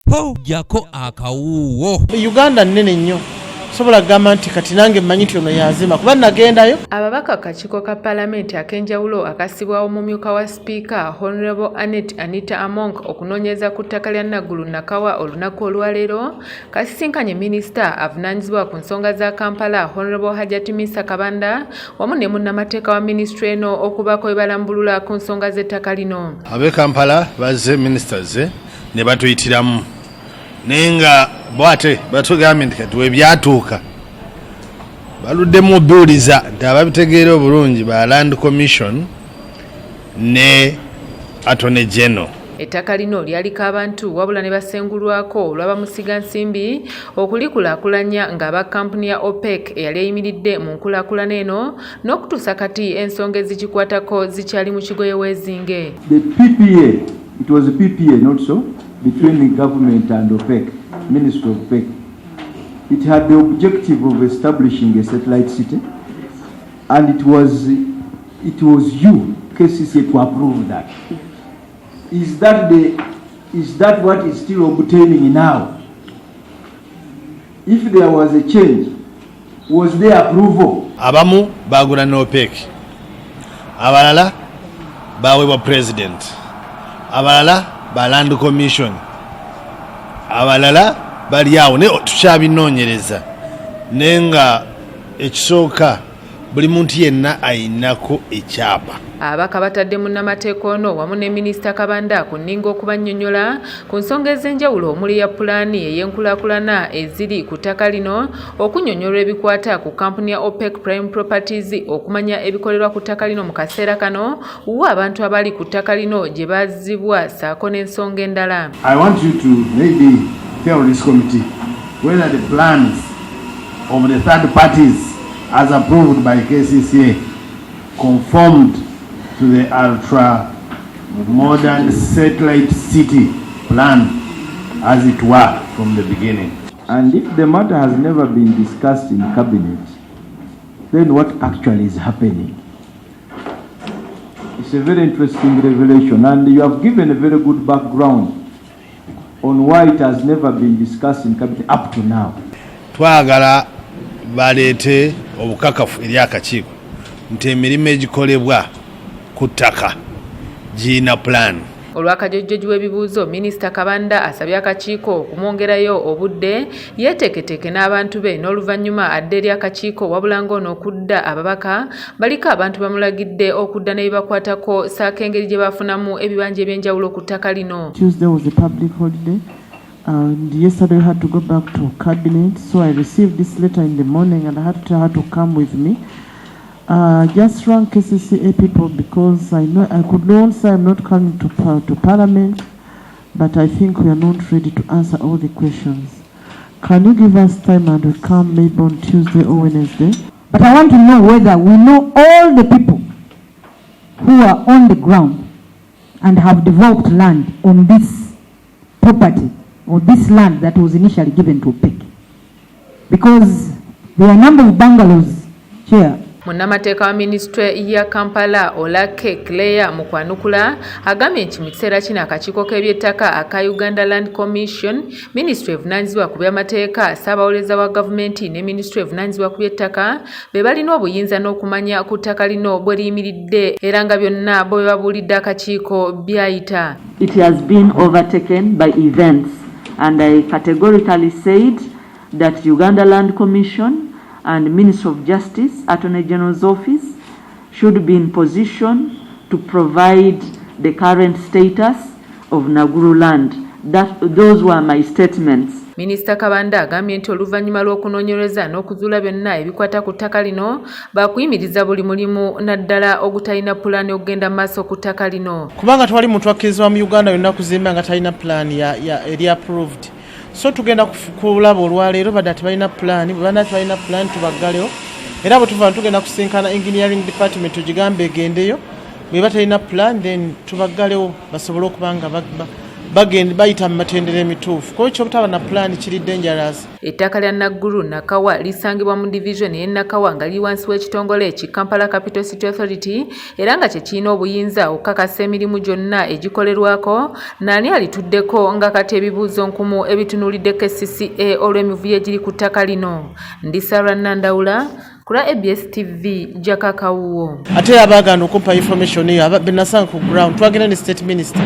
po jako akawuwo. Uganda nnene nnyo. Sobola kugamba nti kati nange mmanyi nti ono yazima kuba nagendayo. Ababaka akakiiko ka Paalamenti ak'enjawulo akasibwawo mumyuka wa Sipiika Honorable Anita Among okunoonyeza ku ttaka lya Naggulu Nakawa olunaku olwaleero kasisinkanye minisita avunaanyizibwa ku nsonga za Kampala Honorable Hajati Misa Kabanda wamu ne munnamateeka wa minisitule eno okubaako bwe balambulula ku nsonga z'ettaka lino. Ab'e Kampala bazze minisita ze ne batuyitiramu nenga bwate batugambye nti kati webyatuuka baluddemu obuuliza nti ababitegeera obulungi ba Land Commission ne Attorney General. Ettaka lino lyaliko abantu wabula ne basengulwako olw'abamusiga nsimbi okulikulaakulanya ng'aba kampuni ya OPEC eyali eyimiridde mu nkulaakulana eno n'okutuusa kati ensonga ezikikwatako zikyali mu kigoye w'ezinge. The PPA, it was a PPA not so, between the government and OPEC, Ministry of OPEC. It had the objective of establishing a satellite city, and it was you, KCCA, to approve that. Is that what is still obtaining now? If there was a change, was there approval? Abamu bagula no OPEC, abalala baweebwa president, abalala ba Land Commission, abalala bali awo ne tukyabinoonyereza nenga ekisooka buli muntu yenna ayinako ekyapa. Abaka batadde munnamateeka ono wamu ne minisita Kabanda ku nninga okubannyonnyola ku nsonga ez'enjawulo omuli ya pulaani ey'enkulaakulana eziri ku ttaka lino okunnyonnyolwa ebikwata ku kampuni ya OPEC Prime Properties okumanya ebikolerwa ku ttaka lino mu kaseera kano wa abantu abali ku ttaka lino gye bazzibwa ssaako n'ensonga endala. I want you to maybe tell this committee whether the plans of the third parties as approved by KCCA conformed to the ultra modern satellite city plan as it were from the beginning. And if the matter has never been discussed in cabinet, then what actually is happening? It's a very interesting revelation, and you have given a very good background on why it has never been discussed in cabinet up to now. Twagala baleete obukakafu eri akakiiko nti emirimu egikolebwa ku ttaka giyina plan. Olw'akajojjoji w'ebibuuzo minisita Kabanda asabye akakiiko okumwongerayo obudde yeeteeketeeke n'abantu be n'oluvannyuma adde eri akakiiko wabula ng'ono okudda ababaka baliko abantu bamulagidde okudda n'ebibakwatako saako engeri gye bafunamu ebibanja eby'enjawulo ku ttaka lino. Tuesday was a public holiday. And yesterday I had to go back to cabinet, so I received this letter in the morning and I had to tell her to come with me. Just rang kcca people because I know I could not say I'm not coming to Parliament, but I think we are not ready to answer all the questions. Can you give us time and we'll come maybe on Tuesday or Wednesday? But I want to know whether we know all the people who are on the ground and have developed land on this property or this land that was initially given to OPEC. Because there are a number of bungalows here. Munnamateeka wa minisitule ya Kampala Olake Cleya mu kwanukula agambye nti mu kiseera kino akakiiko k'ebyettaka aka Uganda Land Commission, minisitule evunaanyizibwa ku by'amateeka, ssaabawolereza wa gavumenti ne minisitule evunaanyizibwa ku by'ettaka be balina obuyinza n'okumanya ku ttaka lino bwe liyimiridde era nga byonna bo bwe babuulidde akakiiko byayita. It has been overtaken by events, and I categorically said that Uganda Land Commission and Ministry of Justice, Attorney General's Office should be in position to provide the current status of Naggulu land. Those were my statements. Minisita Kabanda agambye nti oluvannyuma lw'okunoonyereza n'okuzuula byonna ebikwata ku ttaka lino bakuyimiriza buli mulimu naddala ogutalina pulaani okugenda maaso ku ttaka lino. Kubanga twali muntu akkirizibwa mu Uganda yonna kuzimba nga talina pulaani eri approved. So tugenda kulaba olwaleero badde tebalina pulaani, bwe bana tebalina pulaani tubaggalewo. Era bwe tuva tugenda kusinkana engineering department tugigambe egendeyo. Bwe batalina pulaani then tubaggalewo basobole okuba nga bagenda bayita mu matendero emituufu ko ekyo butaba na plan kiri dangerous. Ettaka lya Naggulu Nakawa lisangibwa mu division y'e Nakawa nga liri wansi w'ekitongole eki Kampala Capital City Authority era nga kye kirina obuyinza okukakasa emirimu gyonna egikolerwako naani alituddeko nga kati ebibuuzo nkumu ebitunuulidde kcca olw'emivuyo egiri ku ttaka lino. Ndi Sarah Nandawula kula ABS TV Jakakawuwo. Ate abagana okumpa information eyo benasanga ku ground twagenda ne state minister